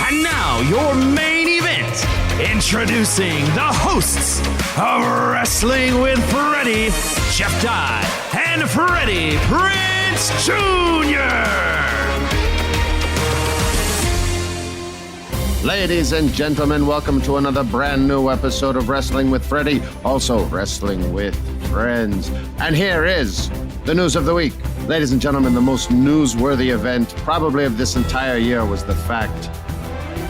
And now, your main event. Introducing the hosts of Wrestling with Freddie, Jeff Dye, and Freddie Prinze Jr. Ladies and gentlemen, welcome to another brand new episode of Wrestling with Freddie, also Wrestling with Friends. And here is the news of the week. Ladies and gentlemen, the most newsworthy event probably of this entire year was the fact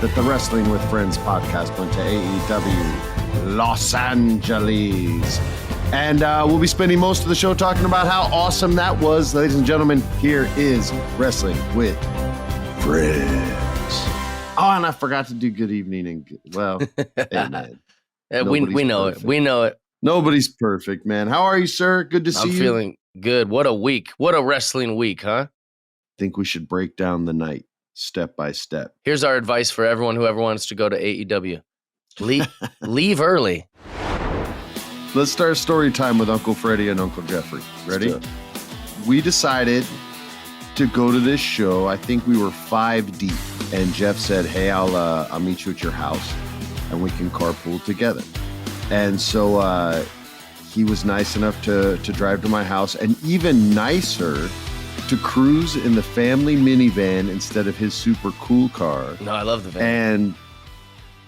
that the Wrestling with Friends podcast went to AEW Los Angeles. And we'll be spending most of the show talking about how awesome that was. Ladies and gentlemen, here is Wrestling with Friends. Oh, and I forgot to do good evening and hey, man. we know perfect. We know it. Nobody's perfect, man. How are you, sir? Good to see you. I'm feeling good. What a week. What a wrestling week, huh? Think we should break down the night step by step. Here's our advice for everyone who ever wants to go to AEW. Leave early. Let's start story time with Uncle Freddie and Uncle Jeffrey. Ready? We decided to go to this show. I think we were 5 deep. And Jeff said, hey, I'll meet you at your house and we can carpool together. And so he was nice enough to drive to my house, and even nicer to cruise in the family minivan instead of his super cool car. No, I love the van. And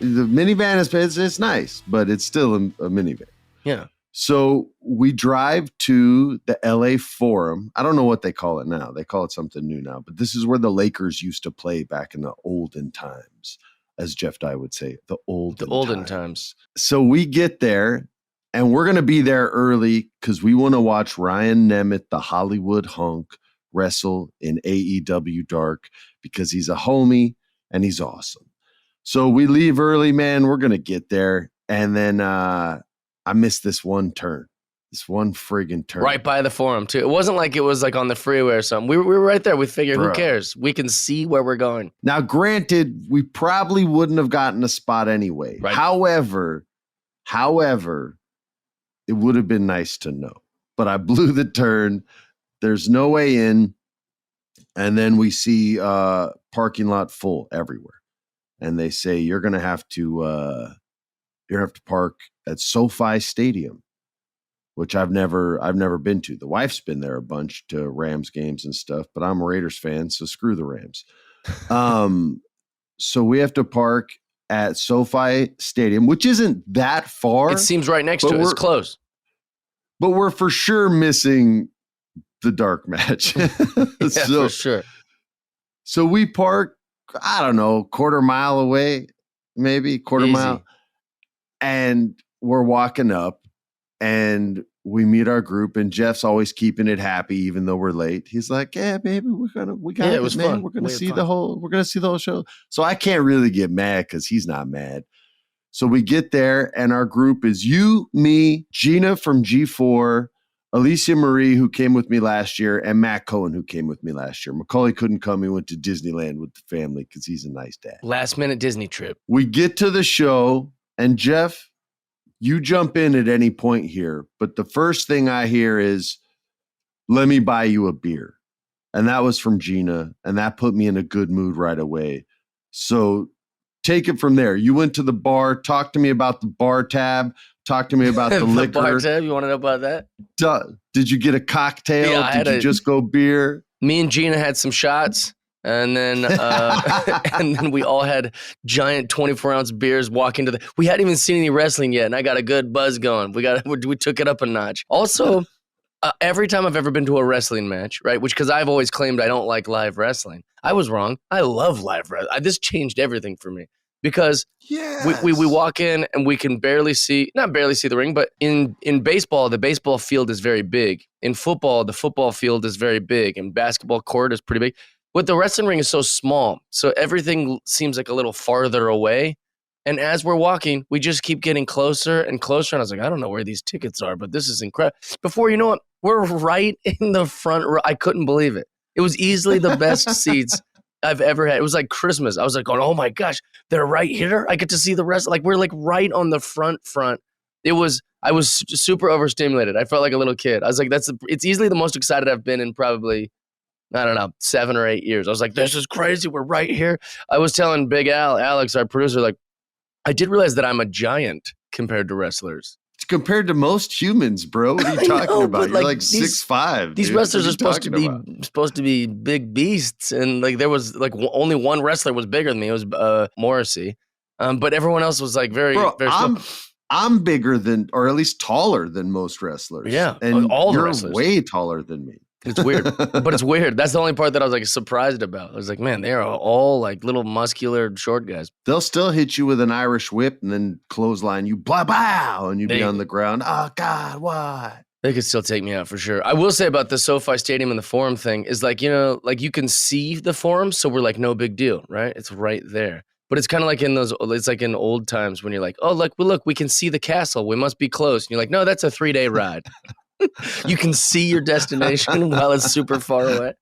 the minivan it's nice, but it's still a minivan. Yeah. So we drive to the LA Forum. I don't know what they call it now. They call it something new now, but this is where the Lakers used to play back in the olden times, as Jeff Dye would say, the olden times. So we get there, and we're going to be there early because we want to watch Ryan Nemeth, the Hollywood hunk, wrestle in AEW Dark because he's a homie and he's awesome. So we leave early, man. We're going to get there. And then I missed this one turn, this one friggin' turn. Right by the Forum, too. It wasn't like it was like on the freeway or something. We were right there. We figured, who cares? We can see where we're going. Now, granted, we probably wouldn't have gotten a spot anyway. Right. However, it would have been nice to know. But I blew the turn. There's no way in. And then we see parking lot full everywhere. And they say, you're going to have to park at SoFi Stadium, which I've never been to. The wife's been there a bunch to Rams games and stuff, but I'm a Raiders fan, so screw the Rams. So we have to park at SoFi Stadium, which isn't that far. It seems right next to it. It's close. But we're for sure missing the dark match. For sure. So we park, I don't know, quarter mile away, maybe quarter mile. And we're walking up and we meet our group, and Jeff's always keeping it happy, even though we're late. He's like, yeah, baby, we got it, was man. fun. We're going to see the whole show. So I can't really get mad because he's not mad. So we get there, and our group is you, me, Gina from G4, Alicia Marie, who came with me last year, and Matt Cohen, who came with me last year. Macaulay couldn't come. He went to Disneyland with the family because he's a nice dad. Last minute Disney trip. We get to the show, and Jeff, you jump in at any point here, but the first thing I hear is, let me buy you a beer. And that was from Gina, and that put me in a good mood right away. So take it from there. You went to the bar. Talk to me about the bar tab. Talk to me about the liquor. Bar tab, you want to know about that? Did you get a cocktail? Yeah, Did you just go beer? Me and Gina had some shots. And then and then we all had giant 24-ounce beers walking to we hadn't even seen any wrestling yet, and I got a good buzz going. We took it up a notch. Also, every time I've ever been to a wrestling match, right, which because I've always claimed I don't like live wrestling. I was wrong. I love live wrestling. This changed everything for me because we walk in and we can not barely see the ring, but in baseball, the baseball field is very big. In football, the football field is very big, and basketball court is pretty big. But the wrestling ring is so small, so everything seems like a little farther away. And as we're walking, we just keep getting closer and closer. And I was like, I don't know where these tickets are, but this is incredible. Before you know it, we're right in the front row. I couldn't believe it. It was easily the best seats I've ever had. It was like Christmas. I was like, oh my gosh, they're right here. I get to see the rest. Like we're like right on the front. I was super overstimulated. I felt like a little kid. I was like, it's easily the most excited I've been in probably I don't know, 7 or 8 years. I was like, this is crazy. We're right here. I was telling Big Alex, our producer, like, I did realize that I'm a giant compared to wrestlers. Compared to most humans, bro. What are you talking about? You're like 6'5". These wrestlers are supposed to be big beasts, and like there was like only one wrestler was bigger than me. It was Morrissey, but everyone else was like very small. I'm bigger than, or at least taller than most wrestlers. Yeah, and all the you're wrestlers. Way taller than me. It's weird, but it's weird. That's the only part that I was like surprised about. I was like, man, they're all like little muscular short guys. They'll still hit you with an Irish whip and then clothesline you, blah, blah, and you'd be on the ground. Oh, God, why? They could still take me out for sure. I will say about the SoFi Stadium and the Forum thing is like, like you can see the Forum, so we're like, no big deal, right? It's right there. But it's kind of like it's like in old times when you're like, oh, look, we can see the castle. We must be close. And you're like, no, that's a 3-day ride. You can see your destination while it's super far away.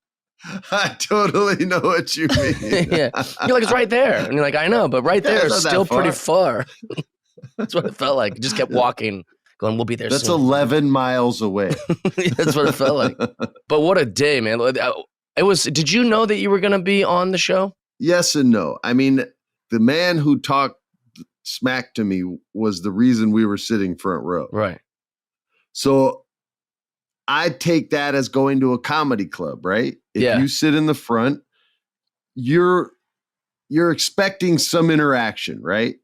I totally know what you mean. Yeah. You're like, it's right there. And you're like, I know, but right there is still pretty far. That's what it felt like. You just kept walking, going, we'll be there soon. That's 11 miles away. That's what it felt like. But what a day, man. Did you know that you were going to be on the show? Yes and no. I mean, the man who talked smack to me was the reason we were sitting front row. Right. So I take that as going to a comedy club, right? If you sit in the front, you're expecting some interaction, right?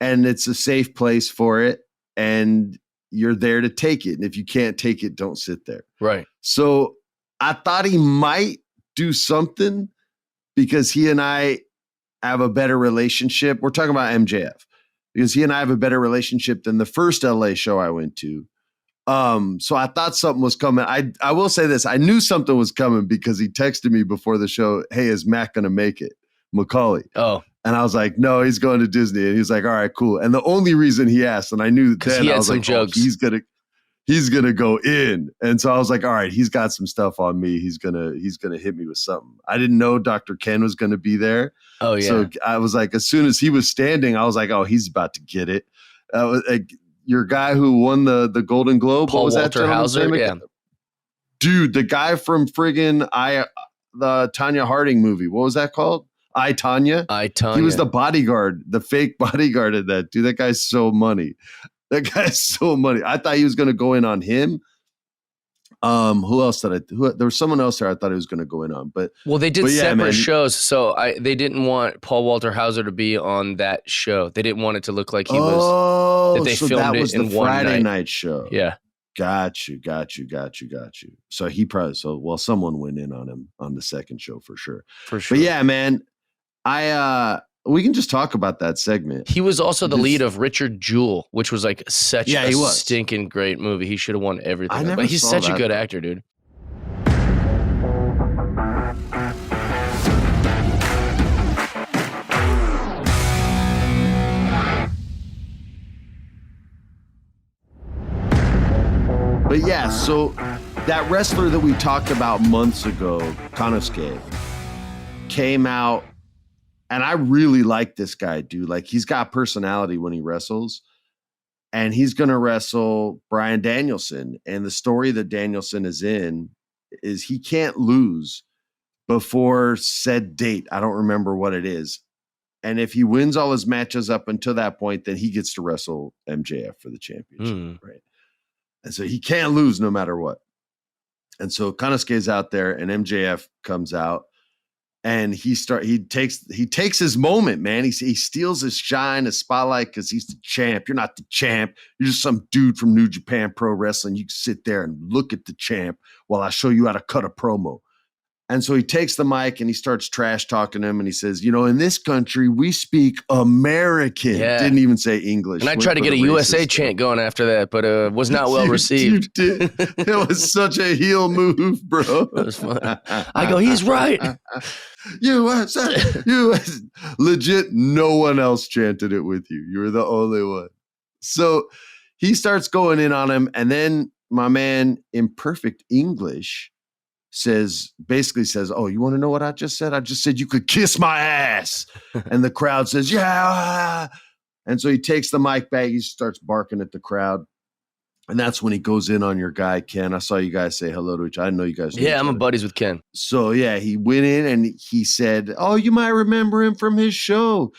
And it's a safe place for it, and you're there to take it. And if you can't take it, don't sit there. Right. So I thought he might do something because he and I have a better relationship. We're talking about MJF because he and I have a better relationship than the first LA show I went to. So I thought something was coming. I will say this. I knew something was coming because he texted me before the show. Hey, is Matt going to make it? Macaulay. Oh. And I was like, no, he's going to Disney. And he was like, all right, cool. And the only reason he asked, and I knew then, he I had was some like, jokes. Oh, he's gonna go in. And so I was like, all right, he's got some stuff on me. He's gonna hit me with something. I didn't know Dr. Ken was gonna be there. Oh yeah. So I was like, as soon as he was standing, I was like, oh, he's about to get it. Your guy who won the Golden Globe, Paul what was Walter that Hauser? Yeah. Dude, the guy from friggin' the Tanya Harding movie. What was that called? I, Tanya. He was the bodyguard, the fake bodyguard of that. Dude, that guy's so money. I thought he was going to go in on him. Who else there was someone else there I thought he was going to go in on, but they did separate shows, so they didn't want Paul Walter Hauser to be on that show. They didn't want it to look like he was. That they so filmed that was it in the one Friday night. night show. Yeah, got you. So he probably someone went in on him on the second show for sure. For sure. But yeah, man, we can just talk about that segment. He was also the lead of Richard Jewell, which was like such a was. stinking great movie. He should have won everything. But he's saw such that. a good actor, dude. But yeah, so that wrestler that we talked about months ago, Konosuke, came out, and I really like this guy, dude. Like, he's got personality when he wrestles, and he's going to wrestle Bryan Danielson. And the story that Danielson is in is he can't lose before said date. I don't remember what it is. And if he wins all his matches up until that point, then he gets to wrestle MJF for the championship, right? And so he can't lose no matter what. And so Konosuke's out there, and MJF comes out, and he takes his moment, man. He steals his shine, his spotlight, because he's the champ. You're not the champ. You're just some dude from New Japan Pro Wrestling. You can sit there and look at the champ while I show you how to cut a promo. And so he takes the mic and he starts trash talking him, and he says, in this country, we speak American. Yeah. Didn't even say English. And I tried to get a USA chant going after that, but was not well received. You did. It was such a heel move, bro. It was fun. I go, he's right. USA. Legit, no one else chanted it with you. You were the only one. So he starts going in on him, and then my man, in perfect English, basically says, oh, you want to know what I just said? I just said you could kiss my ass. And the crowd says, yeah. And so he takes the mic back. He starts barking at the crowd. And that's when he goes in on your guy, Ken. I saw you guys say hello to each other. I know you guys. Yeah, I'm buddies with Ken. So, yeah, he went in and he said, oh, you might remember him from his show.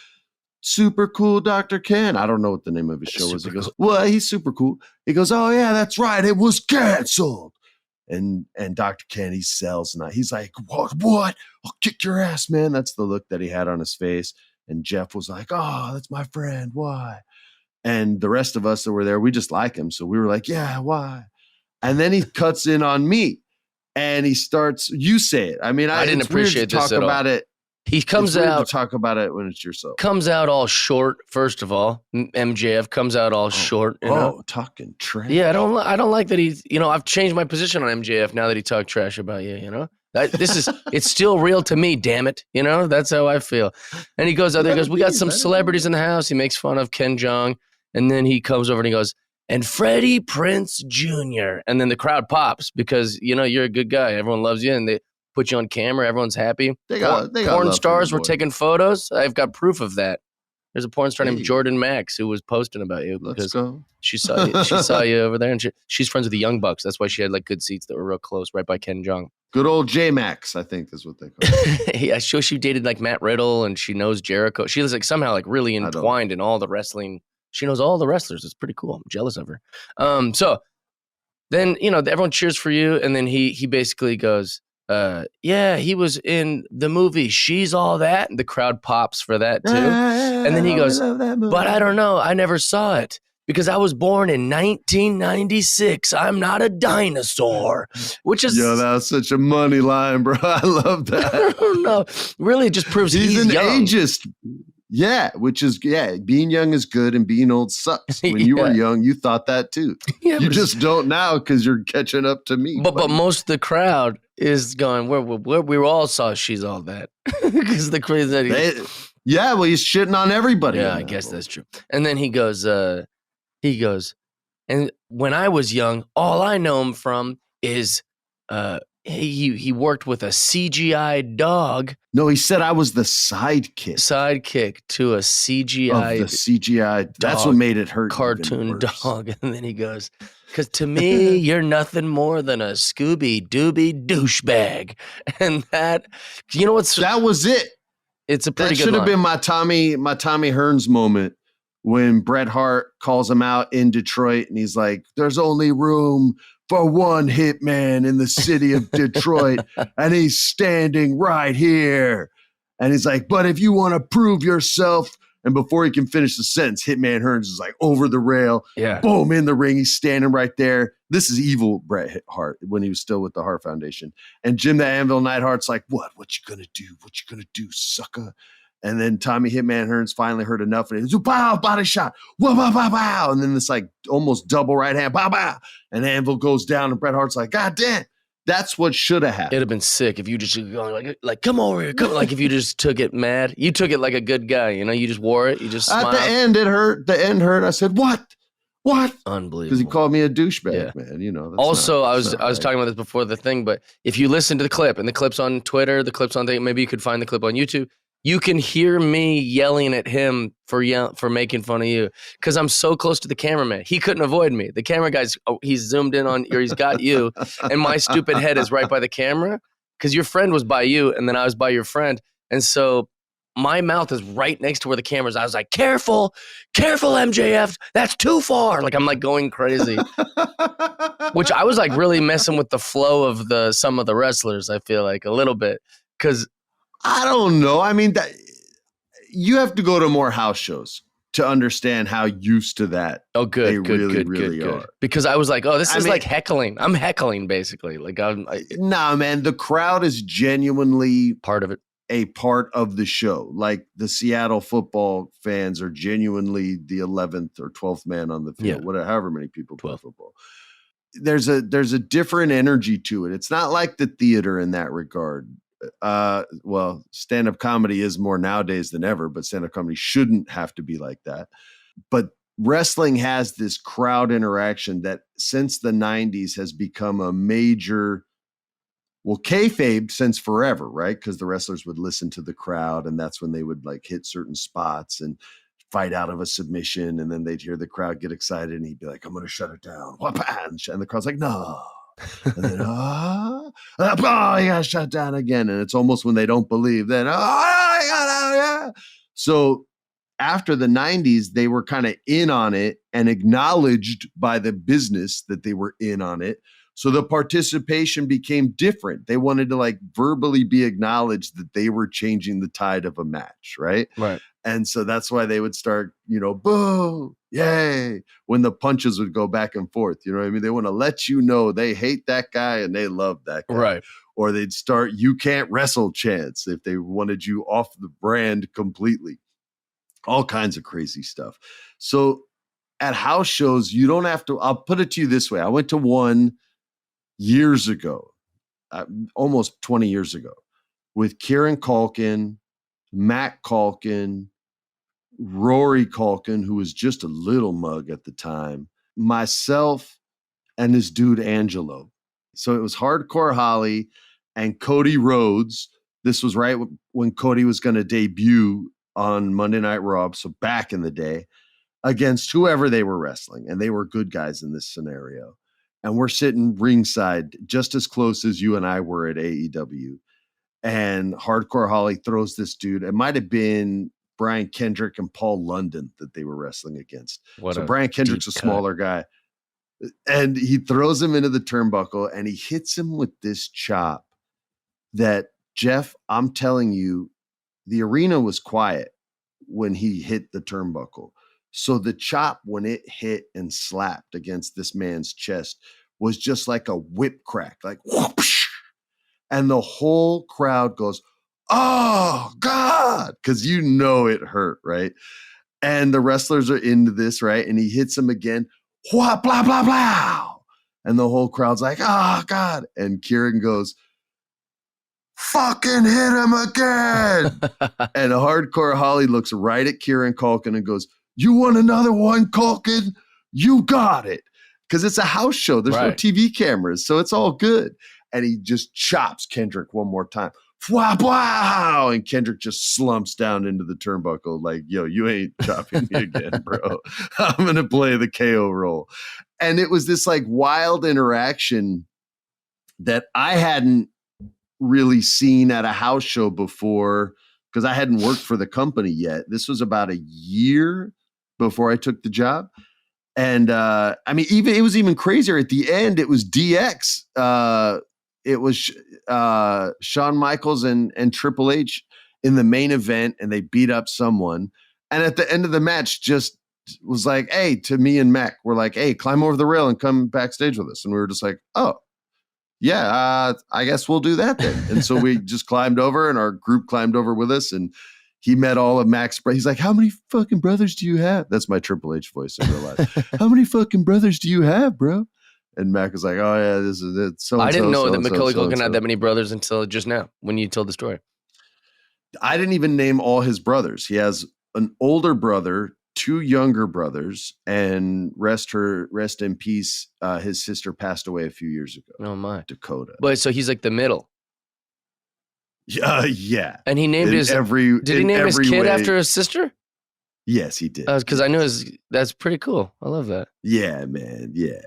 Super cool Dr. Ken. I don't know what the name of his show was. He goes, well, he's super cool. He goes, oh, yeah, that's right. It was canceled. And Dr. Ken, he sells. And he's like, what? I'll kick your ass, man. That's the look that he had on his face. And Jeff was like, oh, that's my friend. Why? And the rest of us that were there, we just like him. So we were like, yeah, why? And then he cuts in on me and he starts, you say it. I mean, I didn't appreciate this talk about it. He comes out to talk about it when it's yourself. Comes out all short. First of all, MJF comes out all short. You know? Talking trash. Yeah, I don't like that he's. I've changed my position on MJF now that he talked trash about you. It's still real to me. Damn it, that's how I feel. And he goes out there. He goes, we got some celebrities in the house. He makes fun of Ken Jeong, and then he comes over and he goes, and Freddie Prinze Jr. And then the crowd pops because you're a good guy. Everyone loves you, and they put you on camera. Everyone's happy. They got porn stars were taking photos. I've got proof of that. There's a porn star named Jordan Max who was posting about you because she saw you. She saw you over there, and she's friends with the Young Bucks. That's why she had like good seats that were real close, right by Ken Jeong. Good old J Max, I think is what they call it. Yeah, she dated like Matt Riddle, and she knows Jericho. She was like somehow like really entwined in all the wrestling. She knows all the wrestlers. It's pretty cool. I'm jealous of her. So then everyone cheers for you, and then he basically goes, yeah, he was in the movie She's All That. And the crowd pops for that too. And then he goes, but I don't know. I never saw it because I was born in 1996. I'm not a dinosaur, which is... Yo, that was such a money line, bro. I love that. I don't know. Really just proves he's an young. ageist. Yeah, being young is good and being old sucks. When you were young, you thought that too. Yeah, you just don't now because you're catching up to me. But most of the crowd is going, we all saw She's All That. Because the crazy well, he's shitting on everybody. Yeah, I guess that's true. And then he goes, and when I was young, all I know him from is he worked with a CGI dog. No, he said I was the sidekick to a CGI. Of the CGI. Dog, that's what made it hurt. Cartoon dog. And then he goes, because to me, you're nothing more than a Scooby Dooby douchebag. And that, that was it. It's a pretty good line. That should have been my Tommy Hearns moment when Bret Hart calls him out in Detroit and he's like, there's only room for one hitman in the city of Detroit, and he's standing right here. And he's like, but if you want to prove yourself, and before he can finish the sentence, Hitman Hearns is like over the rail, boom, in the ring. He's standing right there. This is evil Bret Hart when he was still with the Hart Foundation. And Jim the Anvil Neidhart's like, what you gonna do? What you gonna do, sucker? And then Tommy Hitman Hearns finally heard enough, and he goes, pow, body shot, whoa, pow, pow, pow. And then this like almost double right hand, pow, pow. And Anvil goes down, and Bret Hart's like, God damn, that's what should have happened. It'd have been sick if you just going like come over here, come. Like if you just took it mad, you took it like a good guy, you just wore it, you just smiled. At the end, it hurt. The end hurt. I said, what? Unbelievable. Because he called me a douchebag, man. Also, I was talking about this before the thing, but if you listen to the clip, and the clip's on Twitter, the clip's on thing, maybe you could find the clip on YouTube. You can hear me yelling at him for making fun of you because I'm so close to the cameraman. He couldn't avoid me. The camera guy's he's zoomed in on, or he's got you, and my stupid head is right by the camera because your friend was by you, and then I was by your friend, and so my mouth is right next to where the camera's. I was like, careful, MJF, that's too far. Like I'm like going crazy, which I was like really messing with the flow of some of the wrestlers. I feel like a little bit because. I don't know. I mean, you have to go to more house shows to understand how used to that. Oh, good, they good, really good. Are. Because I was like, oh, this is like heckling. I'm heckling basically. Like nah, man, the crowd is genuinely part of it. A part of the show. Like the Seattle football fans are genuinely the 11th or 12th man on the field. Whatever, however many people play football. There's a different energy to it. It's not like the theater in that regard. Well, stand-up comedy is more nowadays than ever, but stand-up comedy shouldn't have to be like that. But wrestling has this crowd interaction that since the 90s has become a major, kayfabe since forever, right? Because the wrestlers would listen to the crowd and that's when they would like hit certain spots. And fight out of a submission, and then they'd hear the crowd get excited, and he'd be like, I'm going to shut it down. And the crowd's like, no. And then, you got shut down again. And it's almost when they don't believe, then, yeah. So after the 90s, they were kind of in on it and acknowledged by the business that they were in on it. So the participation became different. They wanted to like verbally be acknowledged that they were changing the tide of a match, right? Right. And so that's why they would start, boo, yay, when the punches would go back and forth. You know what I mean? They want to let you know they hate that guy and they love that guy. Right. Or they'd start, you can't wrestle chants if they wanted you off the brand completely. All kinds of crazy stuff. So at house shows, you don't have to, I'll put it to you this way. I went to one years ago, almost 20 years ago, with Kieran Culkin, Matt Culkin, Rory Culkin, who was just a little mug at the time, myself, and this dude Angelo. So it was Hardcore Holly and Cody Rhodes. This was right when Cody was going to debut on Monday Night Raw, so back in the day, against whoever they were wrestling. And they were good guys in this scenario. And we're sitting ringside just as close as you and I were at AEW. And Hardcore Holly throws this dude. It might have been Brian Kendrick and Paul London that they were wrestling against. So Brian Kendrick's a smaller guy. And he throws him into the turnbuckle and he hits him with this chop that, Jeff, I'm telling you, the arena was quiet when he hit the turnbuckle. So the chop, when it hit and slapped against this man's chest, was just like a whip crack, like whoosh. And the whole crowd goes, oh, God, because it hurt, right? And the wrestlers are into this, right? And he hits him again, blah, blah, blah, blah. And the whole crowd's like, oh, God. And Kieran goes, fucking hit him again. And Hardcore Holly looks right at Kieran Culkin and goes, you want another one, Culkin? You got it. Because it's a house show. There's no TV cameras, so it's all good. And he just chops Kendrick one more time. Wow. And Kendrick just slumps down into the turnbuckle like, yo, you ain't chopping me again, bro. I'm going to play the KO role. And it was this like wild interaction that I hadn't really seen at a house show before because I hadn't worked for the company yet. This was about a year before I took the job. And I mean, it was even crazier at the end. It was DX. It was Shawn Michaels and Triple H in the main event, and they beat up someone. And at the end of the match, just was like, hey, to me and Mac, we're like, hey, climb over the rail and come backstage with us. And we were just like, oh, yeah, I guess we'll do that then. And so we just climbed over, and our group climbed over with us, and he met all of Mac's brothers. He's like, how many fucking brothers do you have? That's my Triple H voice in real life. How many fucking brothers do you have, bro? And Mac was like, oh, yeah, this is it. So I didn't know that Macaulay Culkin had that many brothers until just now when you told the story. I didn't even name all his brothers. He has an older brother, two younger brothers, and rest in peace. His sister passed away a few years ago. Oh, my. Dakota. But so he's like the middle. Yeah. And he named did he name his kid after his sister? Yes, he did. Because I know that's pretty cool. I love that. Yeah, man. Yeah.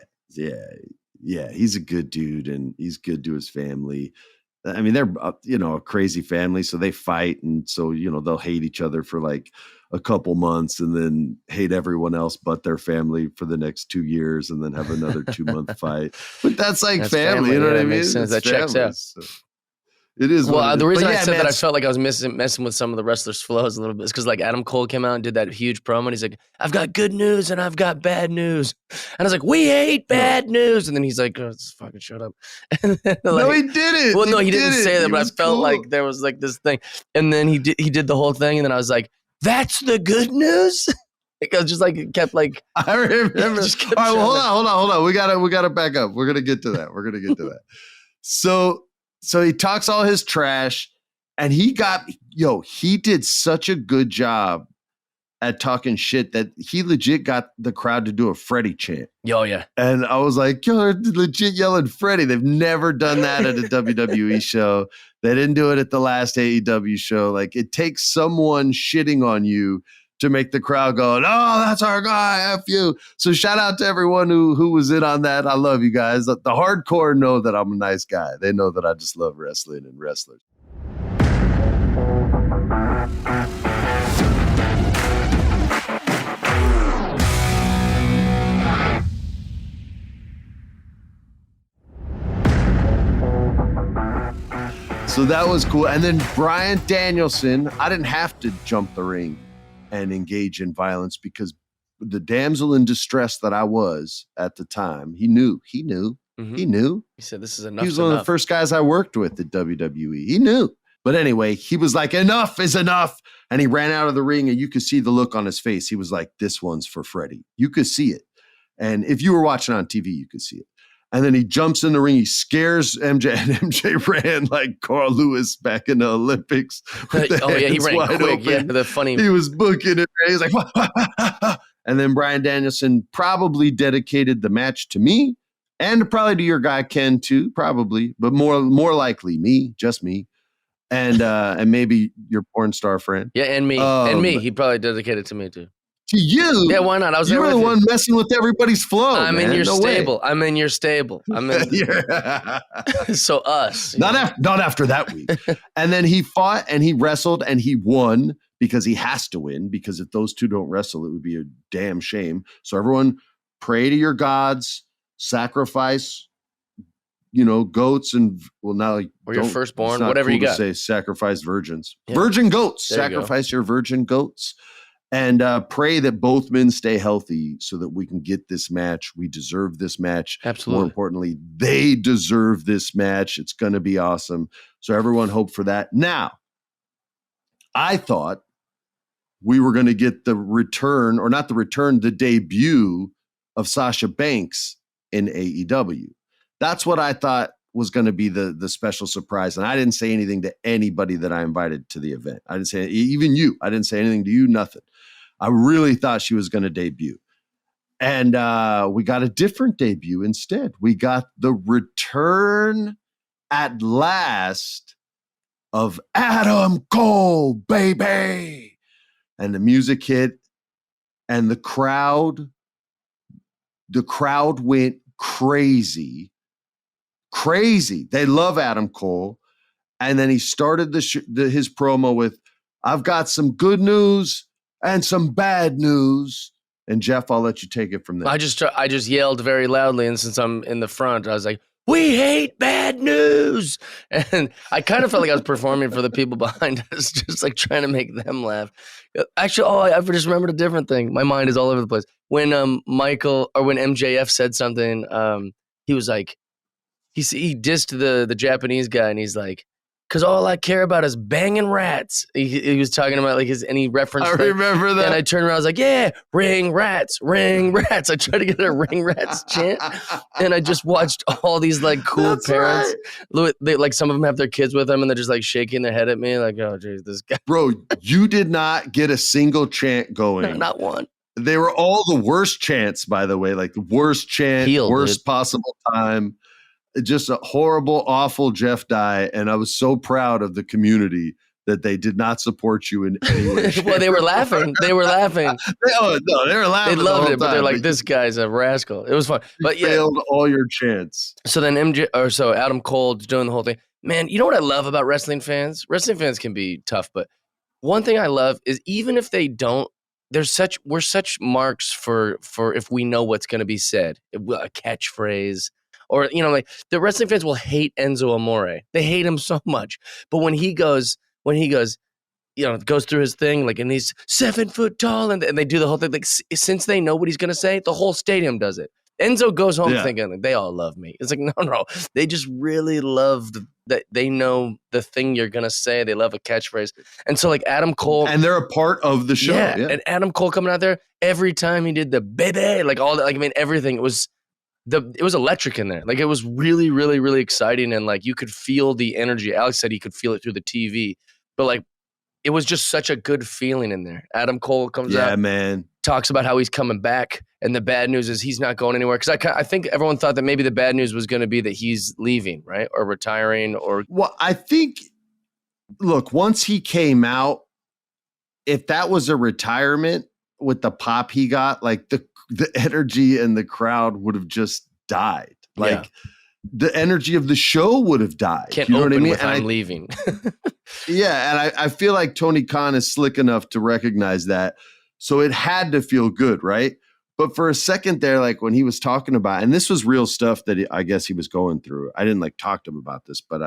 He's a good dude, and he's good to his family. I mean, they're, a crazy family, so they fight. And so, they'll hate each other for like a couple months and then hate everyone else but their family for the next 2 years and then have another 2-month fight. But that's family. You know what I mean? Makes sense. That checks out. So. It is. Well, the reason I said that I felt like I was messing with some of the wrestlers' flows a little bit is because like Adam Cole came out and did that huge promo, and he's like, "I've got good news and I've got bad news," and I was like, "We hate bad news," and then he's like, "Oh, just fucking shut up." And then, no, he didn't. Well, no, he didn't say that, but I felt like there was like this thing, and then he did the whole thing, and then I was like, "That's the good news." Because just like it kept like I remember. All right, well, hold on. We gotta back up. We're gonna get to that. So he talks all his trash, and he did such a good job at talking shit that he legit got the crowd to do a Freddie chant. Oh, yeah. And I was like, yo, they're legit yelling Freddie. They've never done that at a WWE show. They didn't do it at the last AEW show. Like, it takes someone shitting on you to make the crowd go, "Oh, that's our guy, F you." So shout out to everyone who was in on that. I love you guys. The hardcore know that I'm a nice guy. They know that I just love wrestling and wrestlers. So that was cool. And then Bryan Danielson, I didn't have to jump the ring and engage in violence because the damsel in distress that I was at the time, he knew. Mm-hmm. He knew. He said, "This is enough." He was one of the first guys I worked with at WWE. He knew. But anyway, he was like, "Enough is enough." And he ran out of the ring and you could see the look on his face. He was like, "This one's for Freddie." You could see it. And if you were watching on TV, you could see it. And then he jumps in the ring. He scares MJ, and MJ ran like Carl Lewis back in the Olympics. He ran quick. Open. Yeah, the funny. He was booking it. He was like, and then Bryan Danielson probably dedicated the match to me, and probably to your guy Ken too, probably, but more likely me, just me, and maybe your porn star friend. Yeah, and me. He probably dedicated to me too. To you? Yeah, why not? I was you there were with the one messing with everybody's flow. I'm man. in your No stable. way. I'm in your stable. I'm in. So us. Not after that week. And then he fought and he wrestled and he won because he has to win, because if those two don't wrestle, it would be a damn shame. So everyone pray to your gods, sacrifice, goats and now or your firstborn, not whatever cool you got. To say sacrifice virgins. Yeah. Virgin goats. There you Sacrifice your virgin goats. And pray that both men stay healthy so that we can get this match. We deserve this match. Absolutely. More importantly, they deserve this match. It's going to be awesome. So everyone hope for that. Now, I thought we were going to get the return, or not the return, the debut of Sasha Banks in AEW. That's what I thought was going to be the special surprise. And I didn't say anything to anybody that I invited to the event. I didn't say, even you, I didn't say anything to you, nothing. I really thought she was going to debut. And we got a different debut instead. We got the return at last of Adam Cole, baby. And the music hit and the crowd went crazy. They love Adam Cole. And then he started his promo with, "I've got some good news and some bad news." And Jeff, I'll let you take it from there. I just yelled very loudly, and since I'm in the front, I was like, "We hate bad news," and I kind of felt like I was performing for the people behind us, just like trying to make them laugh. Actually, I just remembered a different thing. My mind is all over the place. When when MJF said something, he was like, he dissed the Japanese guy, and he's like, "Because all I care about is banging rats." He was talking about and he referenced. I remember that. And I turned around, I was like, "Yeah, ring rats, ring rats." I tried to get a ring rats chant, and I just watched all these cool That's parents. Right. They, some of them have their kids with them, and they're just shaking their head at me, like, "Oh, geez, this guy." Bro, you did not get a single chant going. Not one. They were all the worst chants, by the way, the worst chant, worst possible time. Just a horrible, awful Jeff Dye. And I was so proud of the community that they did not support you in any way. Well, they were laughing. They were laughing. They were laughing. They loved it, but they're time. like, "This guy's a rascal." It was fun. But yeah, failed all your chants. So then Adam Cole doing the whole thing. Man, you know what I love about wrestling fans? Wrestling fans can be tough, but one thing I love is even if they don't, we're such marks for if we know what's going to be said, a catchphrase. Or, the wrestling fans will hate Enzo Amore. They hate him so much. But when he goes, goes through his thing, and he's 7 foot tall, and they do the whole thing, since they know what he's going to say, the whole stadium does it. Enzo goes home thinking, they all love me. It's like, no. They just really love that they know the thing you're going to say. They love a catchphrase. And so, Adam Cole. And they're a part of the show. Yeah. And Adam Cole coming out there, every time he did the baby, all that, everything, it was electric in there. It was really, really, really exciting. And you could feel the energy. Alex said he could feel it through the TV, but it was just such a good feeling in there. Adam Cole comes out, man, talks about how he's coming back. And the bad news is he's not going anywhere. Cause I think everyone thought that maybe the bad news was going to be that he's leaving, right? Or retiring or. Well, I think, look, once he came out, if that was a retirement with the pop he got, like the energy and the crowd would have just died. Like the energy of the show would have died. Can't you know open what I mean? with I'm leaving. Yeah, and I feel like Tony Khan is slick enough to recognize that. So it had to feel good, right? But for a second there, like when he was talking about, and this was real stuff that I guess he was going through. I didn't like talk to him about this, but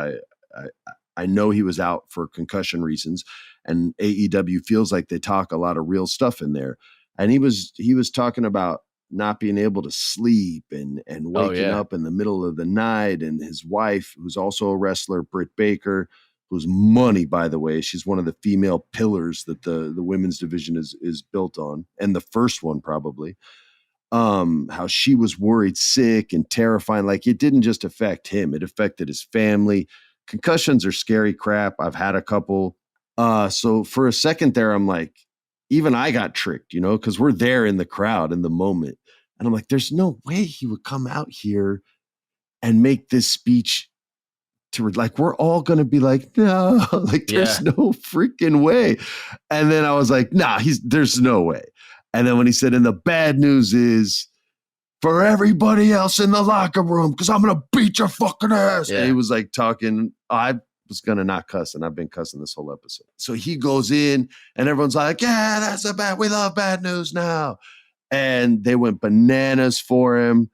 I know he was out for concussion reasons, and AEW feels like they talk a lot of real stuff in there. And he was talking about not being able to sleep and waking up in the middle of the night, and his wife, who's also a wrestler, Britt Baker, who's money, by the way. She's one of the female pillars that the women's division is built on, and the first one probably. How she was worried, sick, and terrifying. Like it didn't just affect him; it affected his family. Concussions are scary crap. I've had a couple. So for a second there, I'm like, even I got tricked, you know, because we're there in the crowd in the moment, and I'm like, there's no way he would come out here and make this speech. Like we're all gonna be like, no, like there's no freaking way. And then I was like, nah, there's no way. And then when he said, and the bad news is for everybody else in the locker room, because I'm gonna beat your fucking ass. And he was like talking, I was gonna not cuss, and I've been cussing this whole episode. So he goes in and everyone's like, yeah, that's a bad, we love bad news now. And they went bananas for him.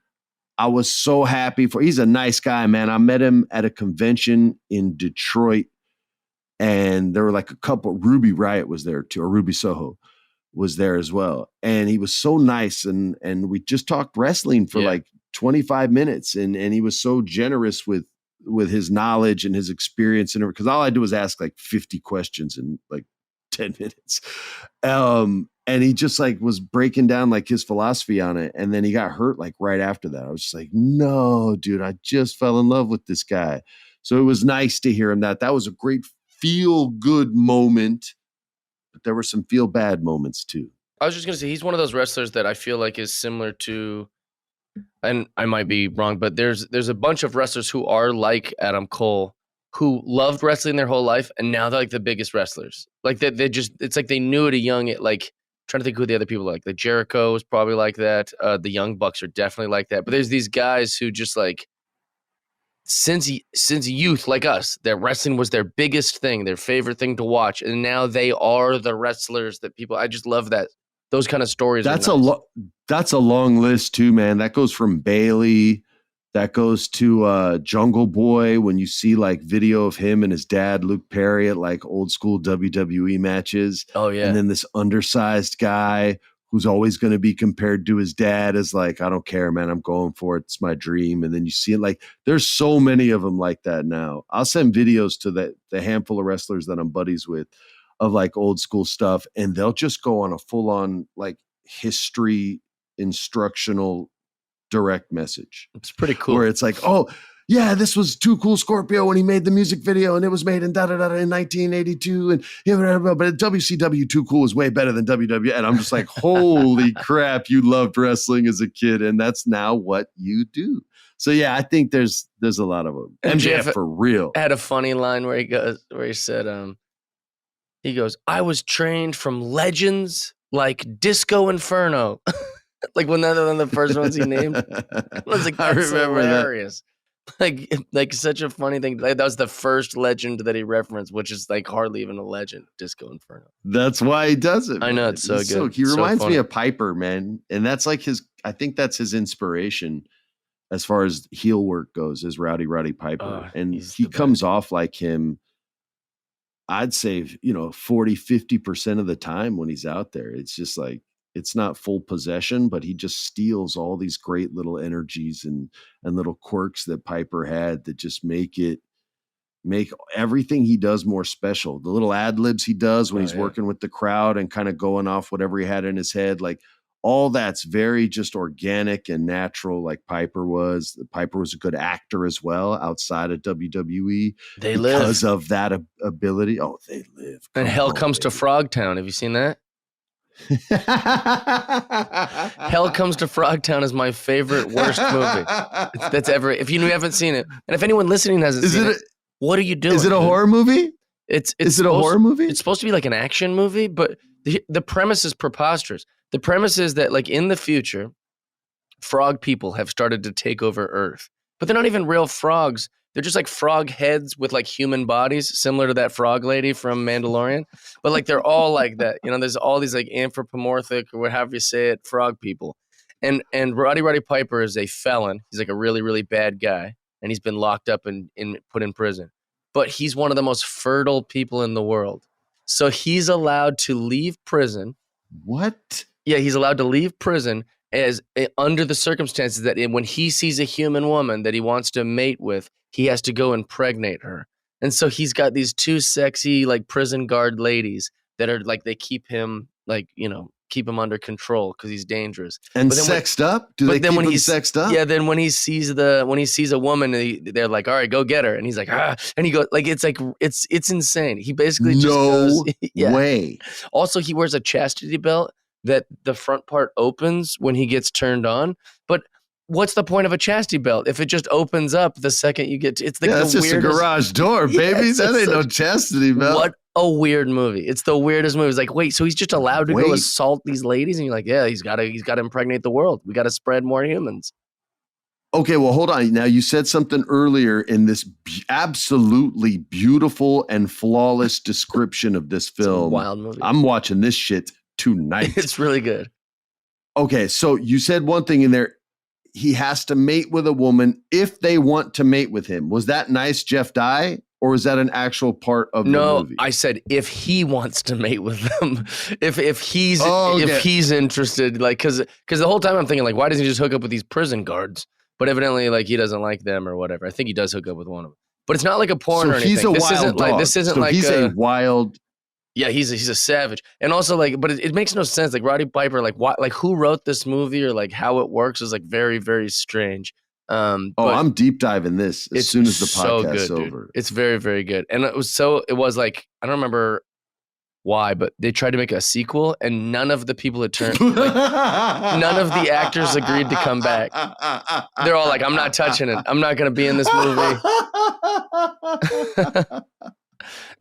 I was so happy he's a nice guy, man. I met him at a convention in Detroit, and there were like a couple. Ruby Riot was there too, or Ruby Soho was there as well. And he was so nice, and we just talked wrestling for like 25 minutes, and he was so generous with his knowledge and his experience, and because all I do was ask like 50 questions in like 10 minutes. And he just like was breaking down like his philosophy on it. And then he got hurt like right after that. I was just like, no, dude, I just fell in love with this guy. So it was nice to hear him that was a great feel good moment, but there were some feel bad moments too. I was just going to say, he's one of those wrestlers that I feel like is similar to, and I might be wrong, but there's a bunch of wrestlers who are like Adam Cole, who loved wrestling their whole life, and now they're like the biggest wrestlers. Like they just, it's like they knew at a young, like, trying to think who the other people like. Jericho is probably like that. The Young Bucks are definitely like that. But there's these guys who just like, since youth, like us, that wrestling was their biggest thing, their favorite thing to watch, and now they are the wrestlers that people. I just love that. Those kind of stories. That's a long list too, man. That goes from Bailey. That goes to Jungle Boy. When you see like video of him and his dad, Luke Perry, at like old school WWE matches. Oh yeah. And then this undersized guy who's always going to be compared to his dad is like, I don't care, man. I'm going for it. It's my dream. And then you see it like there's so many of them like that now. I'll send videos to the handful of wrestlers that I'm buddies with of like old school stuff, and they'll just go on a full on like history instructional direct message. It's pretty cool. Where it's like, oh, yeah, this was Too Cool Scorpio when he made the music video, and it was made in da-da-da-da in 1982. And but at WCW, Too Cool was way better than WWE. And I'm just like, holy crap, you loved wrestling as a kid, and that's now what you do. So yeah, I think there's a lot of them. MJF for real had a funny line where he said, he goes, I was trained from legends like Disco Inferno. Like one of the first ones he named. I was like, that's hilarious. That. Like such a funny thing. Like, that was the first legend that he referenced, which is like hardly even a legend, Disco Inferno. That's why he does it. Man. I know, it's so good. He reminds me of Piper, man. And that's like I think that's his inspiration as far as heel work goes, is Rowdy Piper. And he comes off like him, I'd say, 40, 50% of the time when he's out there. It's just like, it's not full possession, but he just steals all these great little energies and little quirks that Piper had that just make everything he does more special. The little ad libs he does when he's working with the crowd and kind of going off whatever he had in his head, like all that's very just organic and natural, like Piper was. Piper was a good actor as well outside of WWE. Because of that ability. Oh, they live. And Hell Comes to Frogtown. Have you seen that? Hell Comes to Frogtown is my favorite worst movie that's ever. If you haven't seen it, and if anyone listening hasn't seen it, what are you doing? Is it a horror movie? Is it a horror movie? It's supposed to be like an action movie, but the premise is preposterous. The premise is that like in the future, frog people have started to take over Earth, but they're not even real frogs. They're just like frog heads with like human bodies, similar to that frog lady from Mandalorian. But like they're all like that. You know, there's all these like anthropomorphic or whatever you say it, frog people. And Roddy Piper is a felon. He's like a really, really bad guy. And he's been locked up and put in prison. But he's one of the most fertile people in the world. So he's allowed to leave prison. What? Yeah, he's allowed to leave prison as under the circumstances that when he sees a human woman that he wants to mate with, he has to go impregnate her. And so he's got these two sexy like prison guard ladies that are like, they keep him like, you know, keep him under control because he's dangerous. And sexed up? Do they keep him sexed up? Yeah, then when he sees a woman, they're like, all right, go get her. And he's like, ah. And he goes, like, it's insane. He basically just goes, way. Also, he wears a chastity belt that the front part opens when he gets turned on. But what's the point of a chastity belt if it just opens up the second you get to, it's like the that's just a garage door, baby. That ain't no chastity belt. What a weird movie. It's the weirdest movie. It's like, wait, so he's just allowed to go assault these ladies? And you're like, yeah, he's got to impregnate the world. We got to spread more humans. Okay, well, hold on. Now, you said something earlier in this absolutely beautiful and flawless description of this film. It's a wild movie. I'm watching this shit tonight. It's really good. Okay, so you said one thing in there. He has to mate with a woman if they want to mate with him. Was that nice, Jeff Dye? Or was that an actual part of the movie? No, I said if he wants to mate with them, if he's interested, like because the whole time I'm thinking like, why doesn't he just hook up with these prison guards? But evidently, like he doesn't like them or whatever. I think he does hook up with one of them, but it's not like a porn or anything. He's a wild dog. This isn't like he's a wild. Yeah, he's a savage, and also like, but it makes no sense. Like Roddy Piper, like why, like who wrote this movie or like how it works is like very, very strange. I'm deep diving this as soon as the podcast's over. It's very, very good. And it was like, I don't remember why, but they tried to make a sequel and none of the people none of the actors agreed to come back. They're all like, I'm not touching it. I'm not going to be in this movie.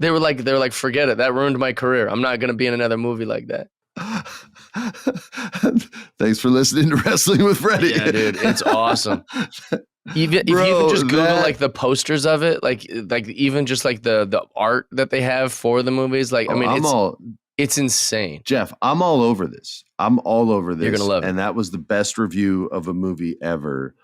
They were like, forget it. That ruined my career. I'm not going to be in another movie like that. Thanks for listening to Wrestling with Freddie. Yeah, dude, it's awesome. If you even just Google like the posters of it, like even just like the art that they have for the movies, like it's insane. Jeff, I'm all over this. I'm all over this. You're gonna love it. And that was the best review of a movie ever.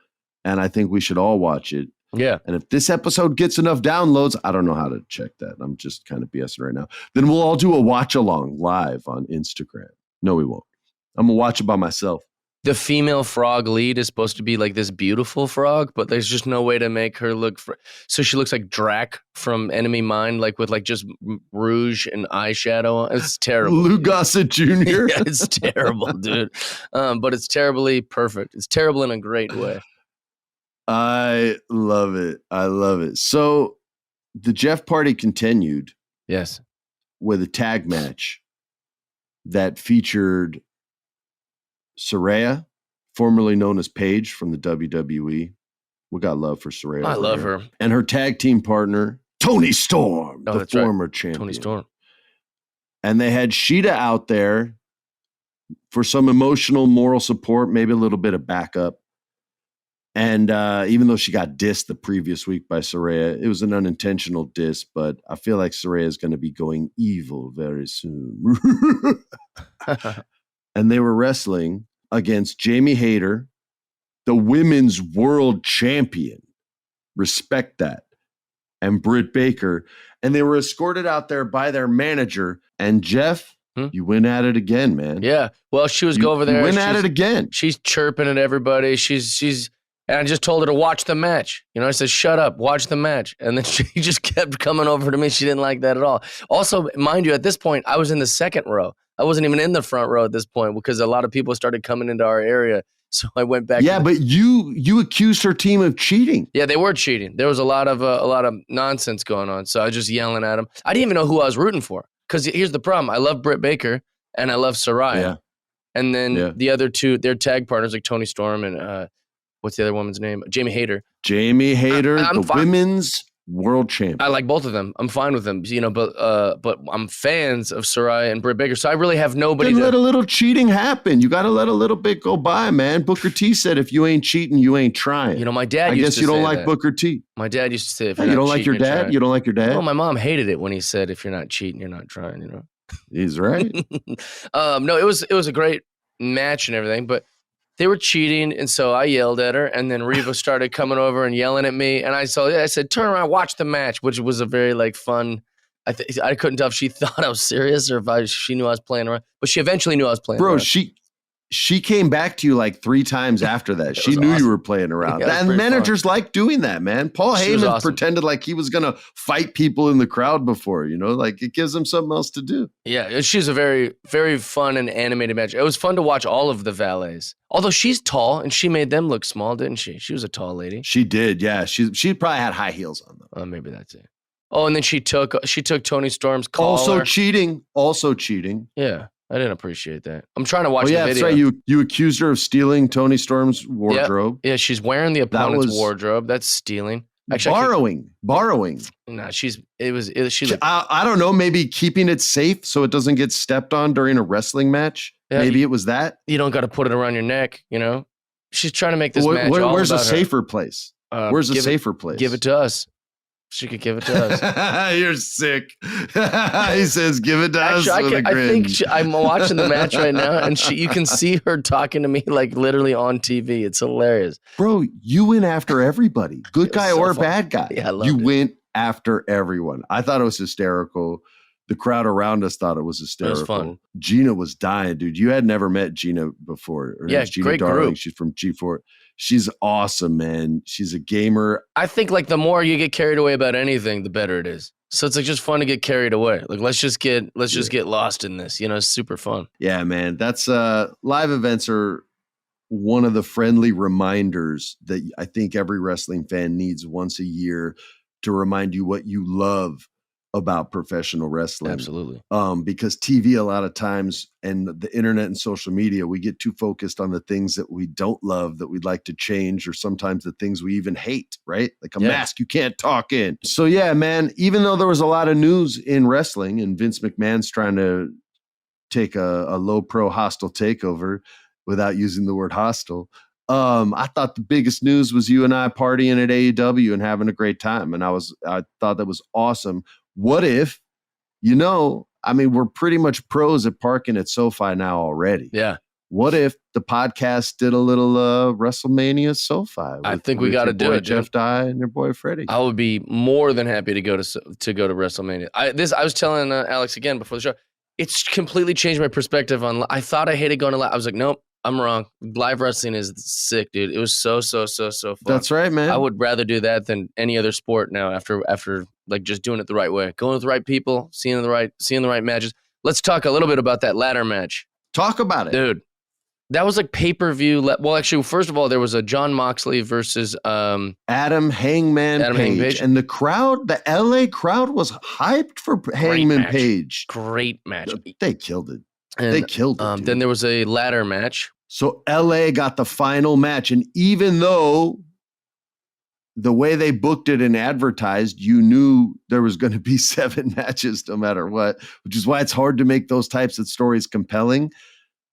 And I think we should all watch it. Yeah. And if this episode gets enough downloads, I don't know how to check that. I'm just kind of BSing right now. Then we'll all do a watch along live on Instagram. No, we won't. I'm going to watch it by myself. The female frog lead is supposed to be like this beautiful frog, but there's just no way to make her look. So she looks like Drac from Enemy Mine, like with like just rouge and eyeshadow. It's terrible. Lou Gossett Jr. Yeah, it's terrible, dude. But it's terribly perfect. It's terrible in a great way. I love it. I love it. So the Jeff party continued. Yes. With a tag match that featured Saraya, formerly known as Paige from the WWE. We got love for Saraya. I love her. And her tag team partner, Toni Storm, the former champion. Toni Storm. And they had Sheeta out there for some emotional, moral support, maybe a little bit of backup. And even though she got dissed the previous week by Saraya, it was an unintentional diss, but I feel like Saraya is going to be going evil very soon. And they were wrestling against Jamie Hayter, the women's world champion. Respect that. And Britt Baker. And they were escorted out there by their manager. And Jeff, you went at it again, man. Yeah. Well, she was go over there. You went at it again. She's chirping at everybody. She's. And I just told her to watch the match. You know, I said, shut up, watch the match. And then she just kept coming over to me. She didn't like that at all. Also, mind you, at this point, I was in the second row. I wasn't even in the front row at this point because a lot of people started coming into our area. So I went back. Yeah, but you accused her team of cheating. Yeah, they were cheating. There was a lot of nonsense going on. So I was just yelling at them. I didn't even know who I was rooting for. Because here's the problem. I love Britt Baker and I love Saraya. Yeah. And then the other two, their tag partners like Toni Storm and what's the other woman's name? Jamie Hayter. Jamie Hayter, women's world champion. I like both of them. I'm fine with them, but I'm fans of Saraya and Britt Baker, so I really have nobody. Then let a little cheating happen. You got to let a little bit go by, man. Booker T said, "If you ain't cheating, you ain't trying." My dad. I guess you don't like Booker T. My dad used to say, "If you don't like your dad, you don't like your dad." Well, my mom hated it when he said, "If you're not cheating, you're not trying." He's right. No, it was a great match and everything, but they were cheating, and so I yelled at her, and then Reva started coming over and yelling at me, and I said, "Turn around, watch the match," which was a very fun. I couldn't tell if she thought I was serious or if she knew I was playing around, but she eventually knew I was playing around. Bro, she came back to you 3 times after that. She knew awesome. You were playing around. Yeah, and managers like doing that, man. Paul Heyman awesome. Pretended like he was going to fight people in the crowd before, it gives him something else to do. Yeah, she's a very, very fun and animated match. It was fun to watch all of the valets. Although she's tall and she made them look small, didn't she? She was a tall lady. She did, yeah. She probably had high heels on them. Oh, maybe that's it. Oh, and then she took Tony Storm's collar. Also cheating. Yeah. I didn't appreciate that. I'm trying to watch the video. That's right. You accused her of stealing Tony Storm's wardrobe. Yeah, she's wearing the opponent's wardrobe. That's stealing. Actually, borrowing. Nah, she's. I don't know. Maybe keeping it safe so it doesn't get stepped on during a wrestling match. Yeah, maybe it was that. You don't got to put it around your neck. She's trying to make this match. Where's a safer place? Where's a safer place? Give it to us. She could give it to us. You're sick. He says, "Give it to us." I think I'm watching the match right now, and you can see her talking to me literally on TV. It's hilarious, bro. You went after everybody, good guy or bad guy. Yeah, I loved you went after everyone. I thought it was hysterical. The crowd around us thought it was hysterical. It was fun. Gina was dying, dude. You had never met Gina before. Gina great Darling. Group. She's from G4. She's awesome, man. She's a gamer. I think the more you get carried away about anything, the better it is. So it's just fun to get carried away. Let's just get lost in this. It's super fun. Yeah, man. That's live events are one of the friendly reminders that I think every wrestling fan needs once a year to remind you what you love about professional wrestling. Absolutely. Because TV a lot of times and the internet and social media, we get too focused on the things that we don't love that we'd like to change, or sometimes the things we even hate, right? Like a mask you can't talk in. So yeah, man, even though there was a lot of news in wrestling and Vince McMahon's trying to take a low pro hostile takeover without using the word hostile, I thought the biggest news was you and I partying at AEW and having a great time. And I thought that was awesome. What if, we're pretty much pros at parking at SoFi now already. Yeah. What if the podcast did a little WrestleMania SoFi? I think we got to do it, Jeff Dye and your boy Freddie. I would be more than happy to go to WrestleMania. I was telling Alex again before the show. It's completely changed my perspective on. I thought I hated going to live. I was like, nope. I'm wrong. Live wrestling is sick, dude. It was so fun. That's right, man. I would rather do that than any other sport now after just doing it the right way. Going with the right people, seeing the right matches. Let's talk a little bit about that ladder match. Talk about it. Dude. That was pay-per-view. Well, actually, first of all, there was a Jon Moxley versus Adam Hangman Page. And the crowd, the LA crowd was hyped for Hangman Page. Great match. They killed it. They killed it. Then there was a ladder match. So LA got the final match. And even though the way they booked it and advertised, you knew there was going to be 7 matches no matter what, which is why it's hard to make those types of stories compelling.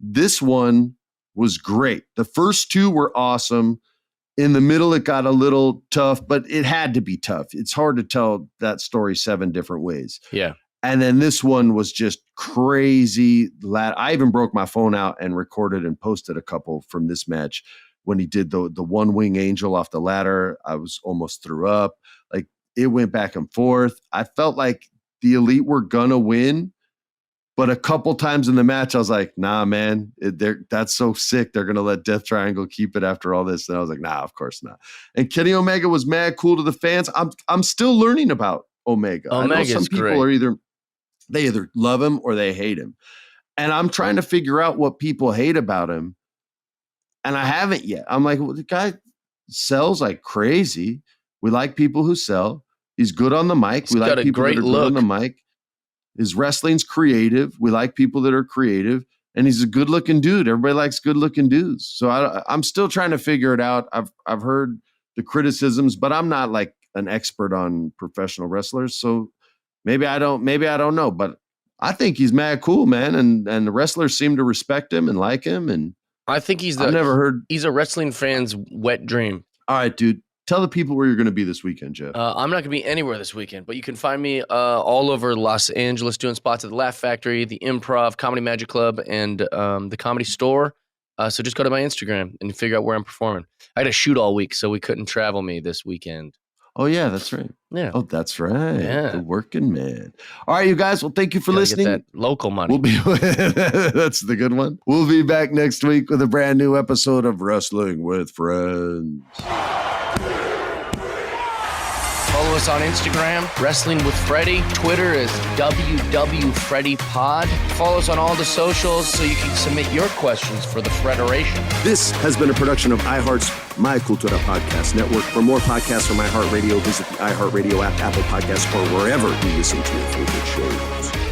This one was great. The first 2 were awesome. In the middle, it got a little tough, but it had to be tough. It's hard to tell that story 7 different ways. Yeah. And then this one was just crazy. I even broke my phone out and recorded and posted a couple from this match. When he did the one wing angel off the ladder, I was almost threw up. It went back and forth. I felt like the Elite were gonna win, but a couple times in the match, I was like, nah, man, that's so sick. They're gonna let Death Triangle keep it after all this. And I was like, nah, of course not. And Kenny Omega was mad cool to the fans. I'm still learning about Omega. I know some people are they either love him or they hate him. And I'm trying to figure out what people hate about him. And I haven't yet. I'm like, well, the guy sells like crazy. We like people who sell. He's good on the mic. We like people that are good on the mic. His wrestling's creative. We like people that are creative. And he's a good looking dude. Everybody likes good looking dudes. So I'm still trying to figure it out. I've heard the criticisms, but I'm not an expert on professional wrestlers, so maybe I don't know, but I think he's mad cool, man, and the wrestlers seem to respect him and like him, and I think he's a wrestling fan's wet dream. All right, dude. Tell the people where you're going to be this weekend, Jeff. I'm not going to be anywhere this weekend, but you can find me all over Los Angeles doing spots at the Laugh Factory, the Improv, Comedy Magic Club, and the Comedy Store. So just go to my Instagram and figure out where I'm performing. I had to shoot all week, so we couldn't travel me this weekend. Oh, yeah, that's right. Yeah. Oh, that's right. Yeah. The working man. All right, you guys. Well, thank you for listening. Get that local money. That's the good one. We'll be back next week with a brand new episode of Wrestling with Friends. Follow us on Instagram, Wrestling with Freddie. Twitter is WWFreddie Pod. Follow us on all the socials so you can submit your questions for the Federation. This has been a production of iHeart's My Cultura Podcast Network. For more podcasts from iHeartRadio, visit the iHeartRadio app, Apple Podcasts, or wherever you listen to your favorite shows.